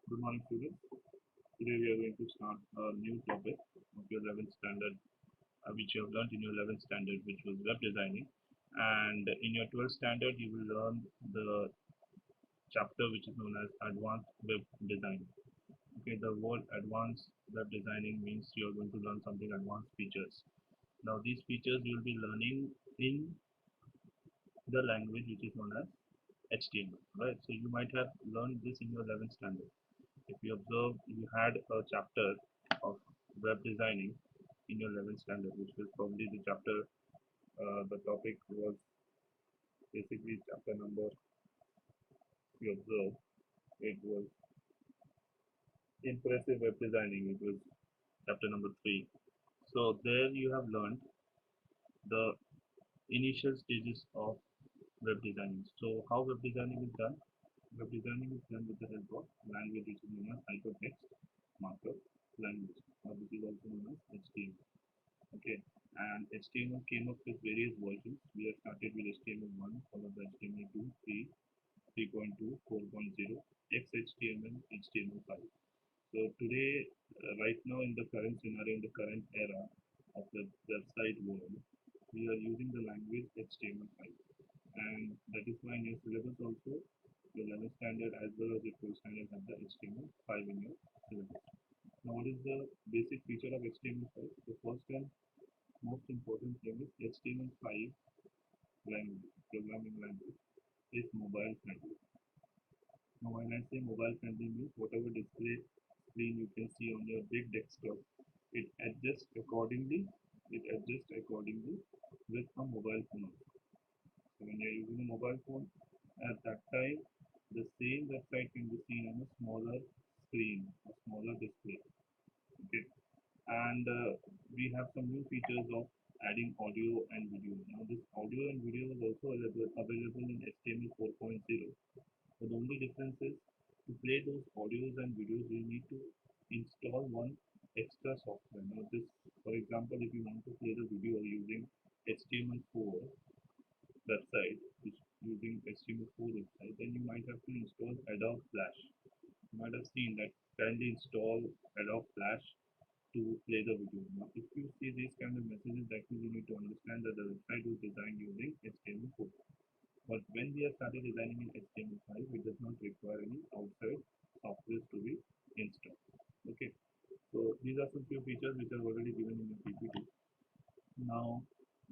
Good morning, students. Today we are going to start a new topic of your 11th standard, which you have learned in your 11th standard, which was web designing. And in your 12th standard, you will learn the chapter which is known as advanced web design. Okay, the word advanced web designing means you are going to learn something advanced features. Now, these features you will be learning in the language which is known as HTML, right? So you might have learned this in your 11th standard. If you observe, you had a chapter of web designing in your 11th standard, which was probably the chapter, the topic was basically chapter number, if you observe, it was impressive web designing, it was chapter number 3. So there you have learned the initial stages of web designing. So how web designing is done? Web designing is done with the help of language which is known as hypertext markup language, or which is also known as HTML. Okay, and HTML came up with various versions. We have started with HTML1, followed by HTML2, 3, 3.2, 4.0, XHTML, HTML5. So today, right now in the current scenario, in the current era of the website world, we are using the language HTML5, and that is why in your syllabus also, your 11th standard as well as your 12th standard have the HTML5 in your syllabus. Now, what is the basic feature of HTML5? The first and most important thing is HTML5 language, programming language, is mobile friendly. Now, when I say mobile friendly means whatever display screen you can see on your big desktop, it adjusts accordingly. It adjusts accordingly with a mobile phone. So when you're using a mobile phone, at that time, the same website can be seen on a smaller screen, a smaller display. Okay, and we have some new features of adding audio and video. Now this audio and video is also available in HTML 4.0. So the only difference is to play those audios and videos you need to install one extra software. Now this, for example, if you want to play the video using HTML4 website, which using HTML4 website, then you might have to install Adobe Flash. You might have seen that kindly install Adobe Flash to play the video. Now, if you see these kind of messages, that means you need to understand that the website was designed using HTML4. But when we have started designing in HTML5, it does not require any outside software to be installed. Okay, so these are some few features which are already given in the PPT. Now,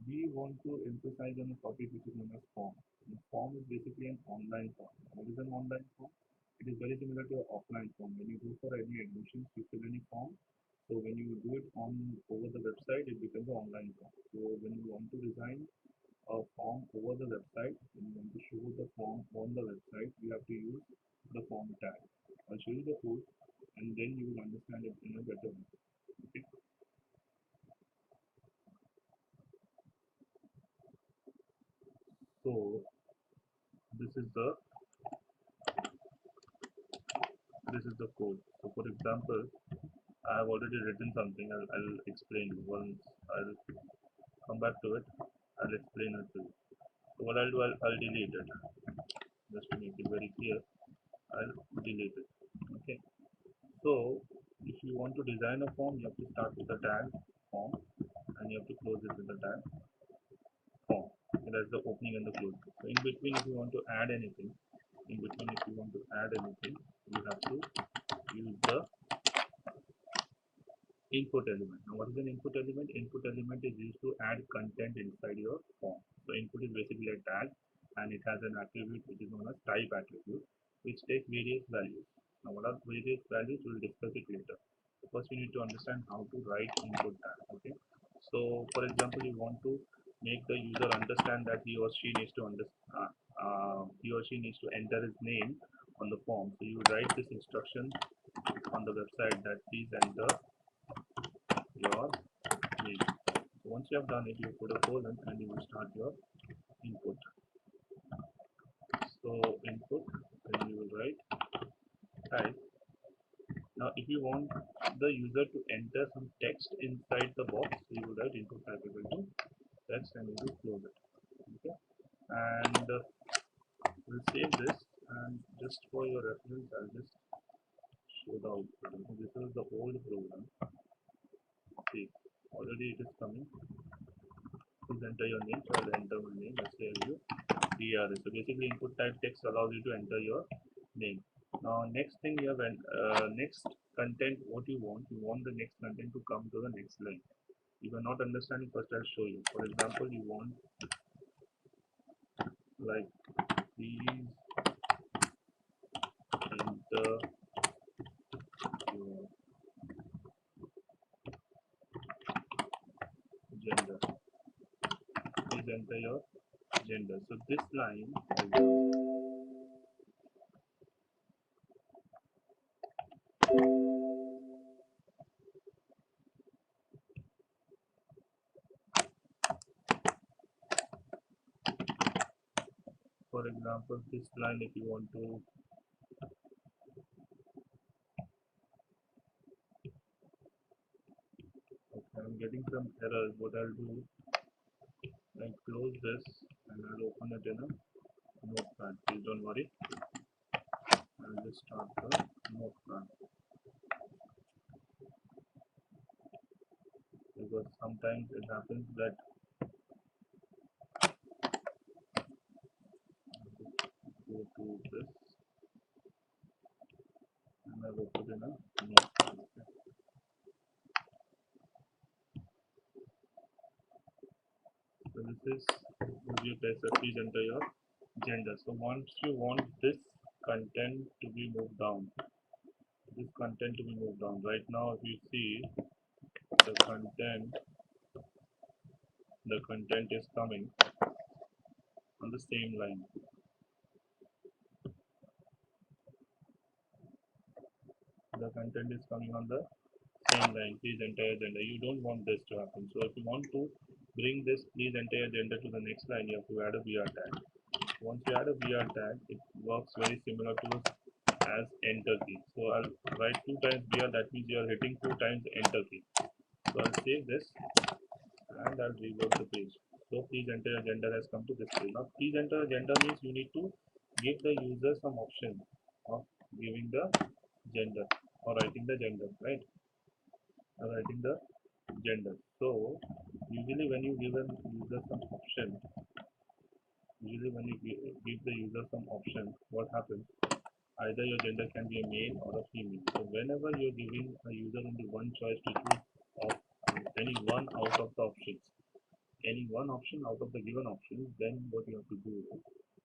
we want to emphasize on a topic which is known as form. The form is basically an online form. What is an online form? It is very similar to an offline form. When you go for any admissions, you fill any form. So when you do it on over the website, it becomes an online form. So when you want to design a form over the website, when you want to show the form on the website, you have to use the form tag. I'll show you the code, and then you will understand it in a better way. Okay. So this is the code. So for example, I have already written something. I'll explain once. I'll come back to it. I'll explain it to you. So what I'll do, I'll delete it just to make it very clear. I'll delete it. Okay. So if you want to design a form, you have to start with the tag form, and you have to close it with the tag form. So that's the opening and the closing. So in between, if you want to add anything, you have to use the input element. Now what is an input element? Input element is used to add content inside your form. So input is basically a tag, and it has an attribute which is known as type attribute, which takes various values. Now what are various values? We'll discuss it later. First we need to understand how to write input tag. Okay, so for example, you want to make the user understand that he or she needs to enter his name on the form. So you write this instruction on the website that please enter your name. So once you have done it, you put a colon and you will start your input. So input, then you will write type. Now if you want the user to enter some text inside the box, so you will write input type equal to text and you will close it. Okay, and we'll save this, and just for your reference, I'll just show the output. So this is the old program. See, already it is coming. Please enter your name. So I'll enter my name. Let's say you DRS. So basically, input type text allows you to enter your name. Now, next thing you have next content. What you want? You want the next content to come to the next line. If you're not understanding, first I'll show you. For example, you want like please enter your gender. Please enter your gender. So this line, for example, this line, if you want to, okay, I'm getting some errors. What I'll do, I'll close this and I'll open it in a notepad. Please don't worry. I'll just start the notepad because sometimes it happens that go to this and I will put in a notepad. Okay. So this is review test. Please enter your gender. So once you want this content to be moved down, right now if you see the content is coming on the same line. The content is coming on the same line. Please enter your gender. You don't want this to happen. So if you want to bring this please enter your gender to the next line, you have to add a BR tag. Once you add a BR tag, it works very similar to as enter key. So I'll write 2 times BR, that means you are hitting 2 times enter key. So I'll save this and I'll reload the page. So please enter your gender has come to this page. Now please enter your gender means you need to give the user some option of giving the gender or writing the gender, right? Or writing the gender. So usually when you give a user some option, give the user some option, what happens? Either your gender can be a male or a female. So whenever you're giving a user only one choice to choose of any one out of the options, any one option out of the given options, then what you have to do is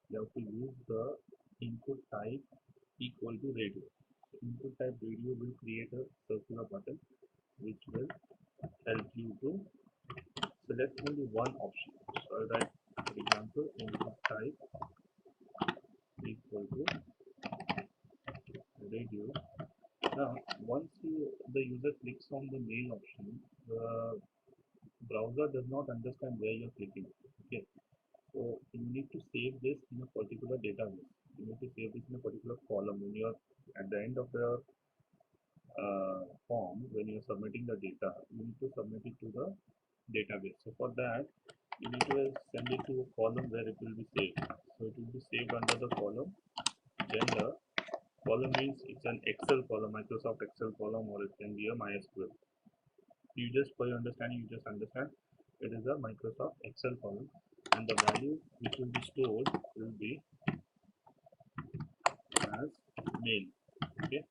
you have to use the input type equal to radio. So input type radio will create a circular button which will help you to select only one option. So I'll write, for example, input type equal to radio. Now, once the user clicks on the main option, the browser does not understand where you're clicking. Okay, so you need to save this in a particular database. You need to save this in a particular column when you're at the end of the form. When you're submitting the data, you need to submit it to the database. So for that, you need to send it to a column where it will be saved. So it will be saved under the column gender. Column means it's an Excel column, Microsoft Excel column, or it can be a MySQL. You just, for your understanding, you just understand it is a Microsoft Excel column, and the value which will be stored will be as male. Okay,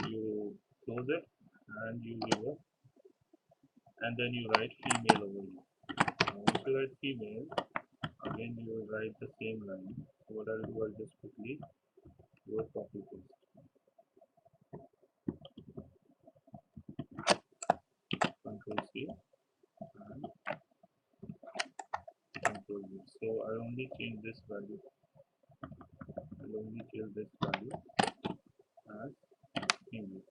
you close it and you give a, and then you write female over here. Now, once you write female, again you will write the same line. So what I'll do, I'll just quickly do a copy paste. Control C and Control V. So I only change this value. I'll only change this value as female.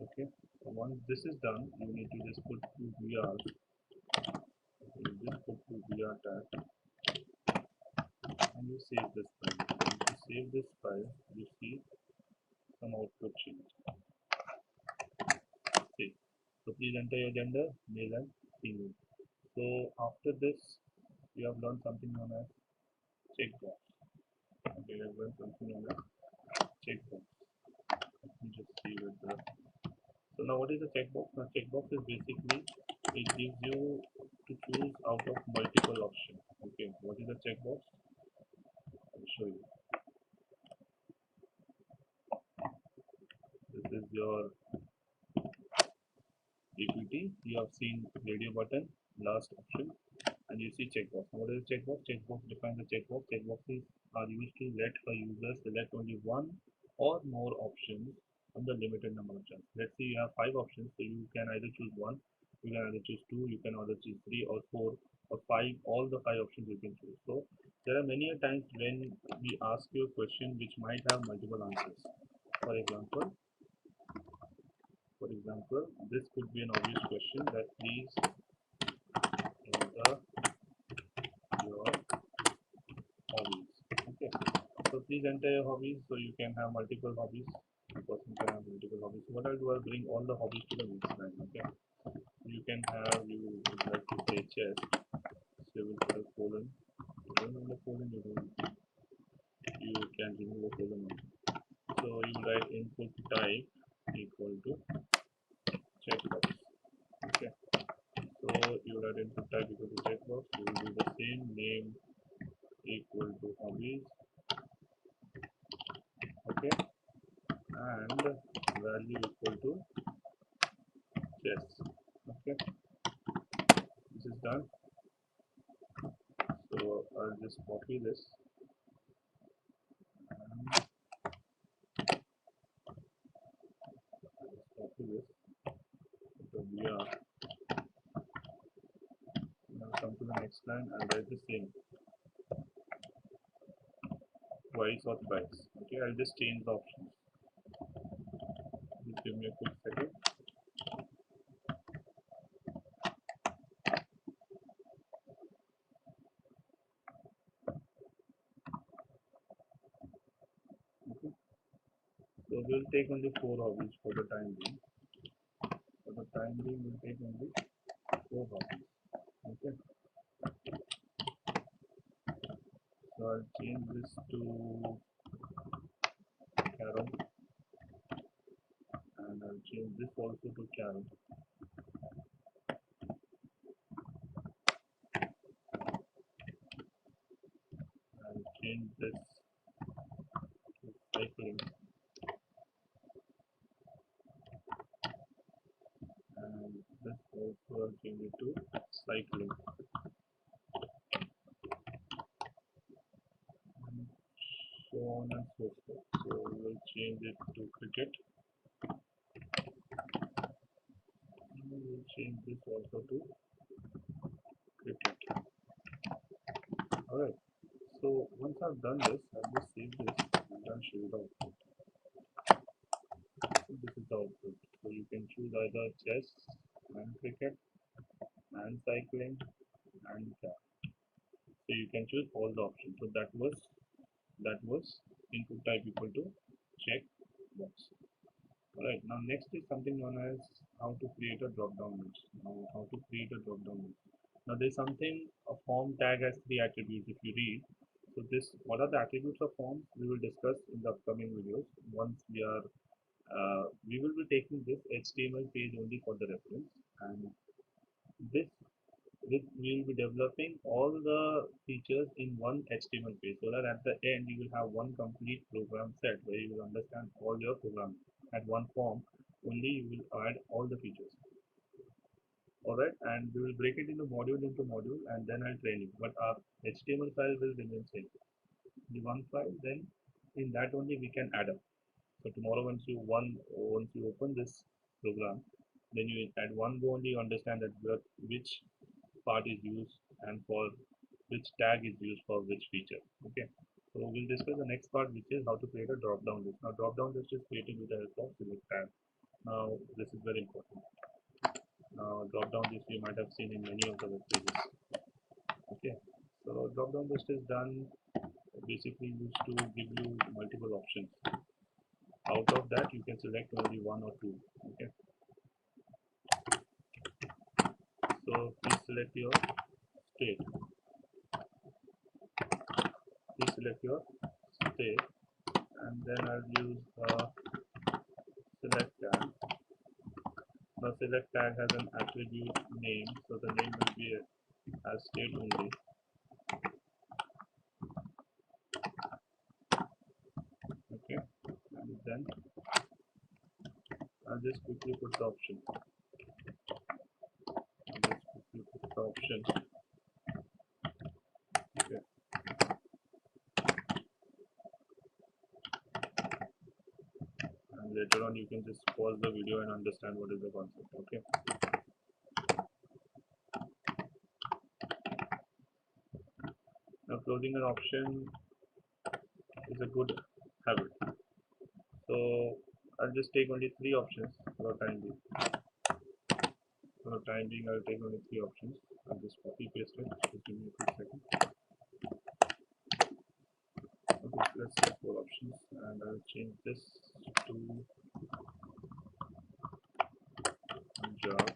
Okay. So once this is done, you need to just put 2 VRs. You just put 2 VR tag and you save this file. Once you save this file, you see some output change. See. So please enter your gender, male and female. So after this, you have learned something known as checkbox. Okay, you have learned something known as checkbox. Let me just see whether So now what is a checkbox? Now checkbox is basically it gives you to choose out of multiple options. Okay, what is a checkbox? I'll show you. This is your equity. You have seen radio button, last option, and you see checkbox. What is checkbox? Checkbox defines the checkbox. Checkboxes are used to let a user select only one or more options from the limited number of options. Let's say you have five options, so you can either choose one, you can either choose two, you can either choose three or four or five. All the five options you can choose. So there are many a times when we ask you a question which might have multiple answers. For example, this could be an obvious question that please enter your hobbies. Okay, so please enter your hobbies. So you can have multiple hobbies. A person can have multiple hobbies. So what I'll do, I'll bring all the hobbies to the next line. Okay, you can have, you would like to say chess. So you will put a colon. You don't have a colon, you can remove a colon. So you write input type equal to checkbox. Okay, so you write input type equal to checkbox. You will do the same, name equal to hobbies. Okay, and value equal to chess. Okay, this is done. So I'll just copy this and copy this. So we are now come to the next line and write the same twice or thrice. Okay, I'll just change the options. Just give me a quick second. Okay, so we'll take only four hobbies for the time being. For the time being, we'll take only four hobbies. Okay, so I'll change this to Carol and I'll change this also to Carol. I'll change this to cycling and this also I'll change it to cycling and so on and so forth. So we'll change it to cricket. We'll change this also to cricket. Alright, so once I've done this, I'll just save this and I'll show you the output. So this is the output. So you can choose either chess and cricket and cycling and car. So you can choose all the options. So that was input type equal to check box. Alright, now next is something known as how to create a drop down list. Now how to create a drop down list. Now there's something, a form tag has three attributes if you read. So this, what are the attributes of forms? We will discuss in the upcoming videos. Once we will be taking this HTML page only for the reference, and this we will be developing all the features in one HTML page, so that at the end you will have one complete program set where you will understand all your programs. At one form only you will add all the features. Alright, and we will break it into module and then I'll train you. But our HTML file will remain same. The one file, then in that only we can add up. So tomorrow once you open this program, then you at one go only you understand that which part is used and for which tag is used for which feature. Okay. So we'll discuss the next part, which is how to create a drop down list. Now drop down list is created with the help of select tab. Now this is very important. Now drop down list you might have seen in many of the web pages. Okay. So drop down list is done basically used to give you multiple options. Out of that you can select only one or two. Okay. So please select your state. Please select your state and then I'll use select tab select tag has an attribute name, so the name will be as state only. Okay, and then I'll just quickly put the option. Okay, and later on you can just pause the video and understand what is the concept. Okay, now closing an option is a good habit. So I'll just take only 3 options for the time being. For the time being, I'll take only 3 options. I'll just copy paste it. Just give me a quick second. Okay, let's take 4 options, and I'll change this to Punjab.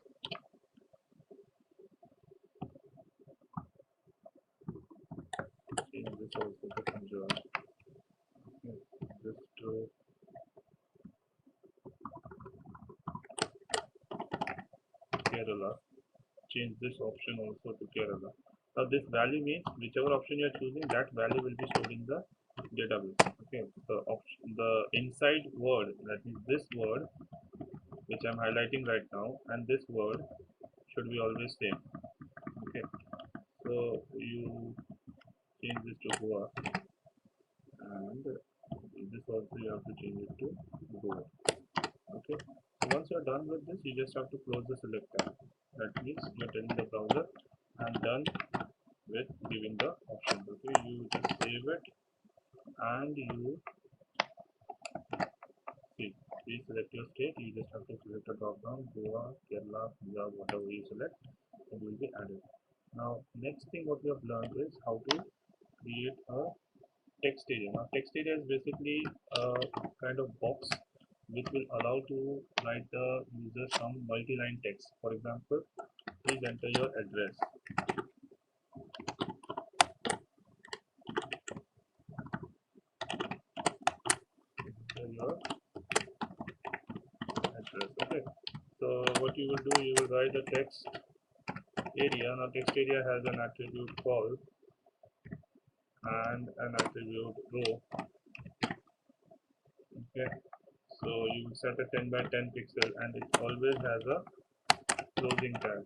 Change this also to Punjab. Okay, this to Kerala. Change this option also to Kerala. Now this value means whichever option you are choosing, that value will be stored in the database. Okay, the inside word, that means this word which I'm highlighting right now, and this word should be always same. Okay, so you change this to Goa, and this also you have to change it to Goa. Okay, so once you're done with this, you just have to close the select tab. That means you're telling the browser I'm done with giving the options. Okay, you just save it, and you see, please select your state. You just have to select a drop down, Goa, Kerala, Punjab, whatever you select, it will be added. Now next thing what we have learned is how to create a text area. Now text area is basically a kind of box which will allow to write the user some multi-line text. For example, please enter your address. Enter your address. Okay. So what you will do, you will write the text area. Now text area has an attribute call and an attribute row. Okay. So you will set a 10 by 10 pixel, and it always has a closing tag.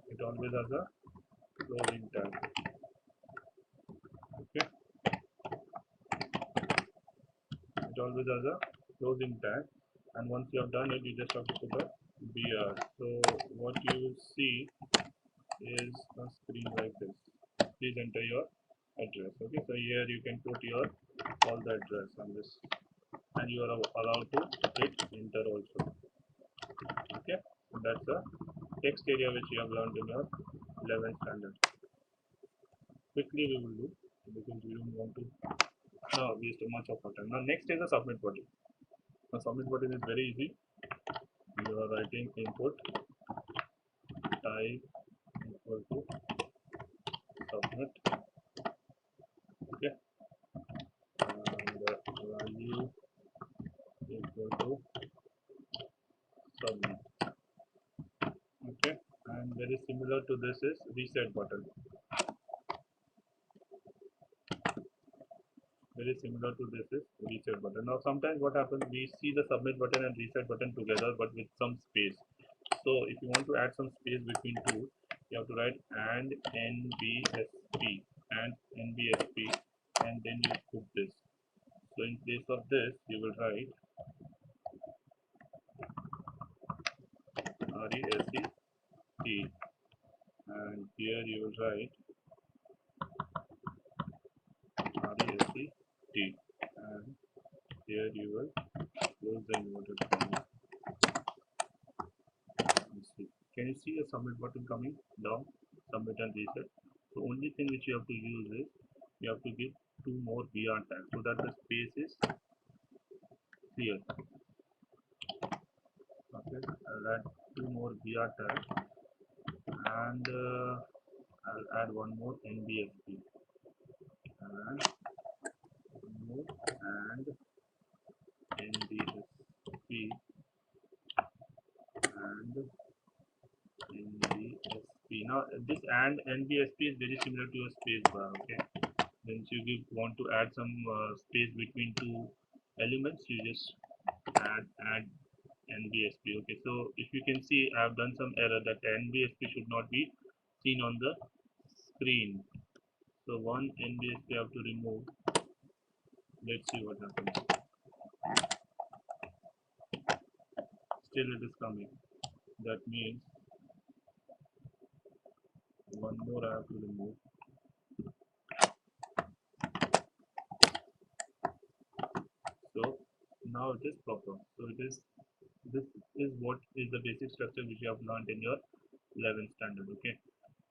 It always has a closing tag. Okay. It always has a closing tag, and once you have done it, you just have to put a BR. So what you will see is a screen like this. Please enter your address. Okay, so here you can put your all the address on this, and you are allowed to hit enter also. Okay, so that's a text area which you have learned in your 11th standard. Quickly we will do, because we don't want to waste much of our time. Now next is the submit button. Now submit button is very easy. You are writing input type equal to submit. Okay, and value equal to submit. Okay, and very similar to this is reset button. Very similar to this is reset button. Now sometimes what happens, we see the submit button and reset button together but with some space. So if you want to add some space between two, you have to write and NBSP and NBSP, and then you put this. So in place of this you will write RESET, and here you will write RESET, and here you will close the inverted comma. Can you see a submit button coming down? Submit and reset. So only thing which you have to use is you have to give 2 more BR tags so that the space is clear. Okay, I'll add 2 more BR tags, and I'll add one more NBSP, and one more, and NBSP, and NBSP. Now this and NBSP is very similar to a space bar. Okay, then you want to add some space between two elements, you just add NBSP. Okay, so if you can see, I have done some error that NBSP should not be seen on the screen. So one NBSP I have to remove. Let's see what happens. Still it is coming. That means one more I have to remove. So now it is proper. So this is what is the basic structure which you have learned in your 11th standard. Okay,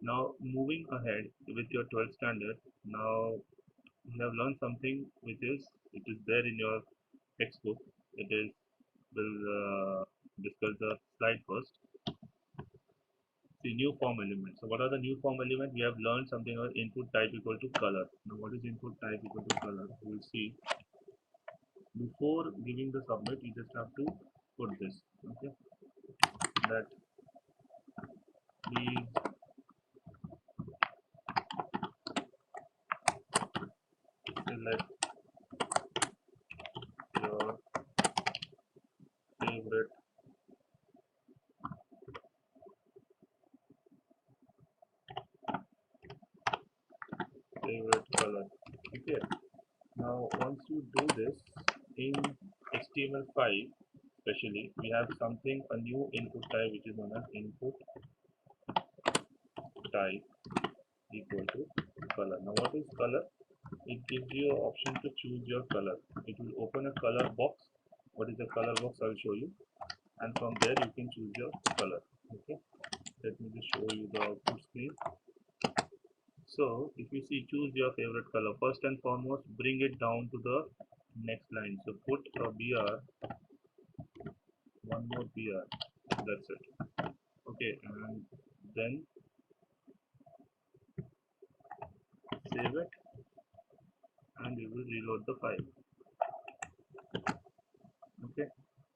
now moving ahead with your 12th standard. Now you have learned something which is it is there in your textbook. It is will discuss the slide first. The new form element. So what are the new form element? We have learned something about input type equal to color. Now what is input type equal to color? We will see. Before giving the submit, you just have to put this. Okay, that please select your favorite color. Okay, now once you do this in HTML5 especially, we have something, a new input type which is known as input type equal to color. Now what is color? It gives you an option to choose your color. It will open a color box. What is the color box? I will show you, and from there you can choose your color. Okay, let me just show you the output screen. So if you see, choose your favorite color. First and foremost, bring it down to the next line. So put a BR, one more BR. That's it. Okay, and then save it, and you will reload the file. Okay,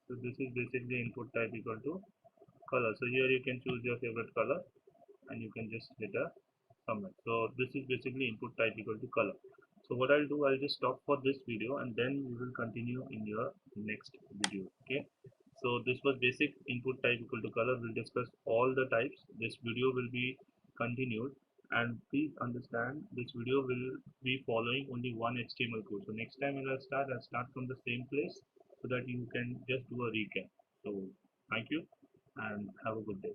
so this is basically input type equal to color. So here you can choose your favorite color, and you can just hit a submit. So this is basically input type equal to color. So what I'll do, I'll just stop for this video, and then we will continue in your next video. Okay, so this was basic input type equal to color. We'll discuss all the types. This video will be continued, and please understand this video will be following only one HTML code. So next time when I'll start from the same place so that you can just do a recap. So thank you and have a good day.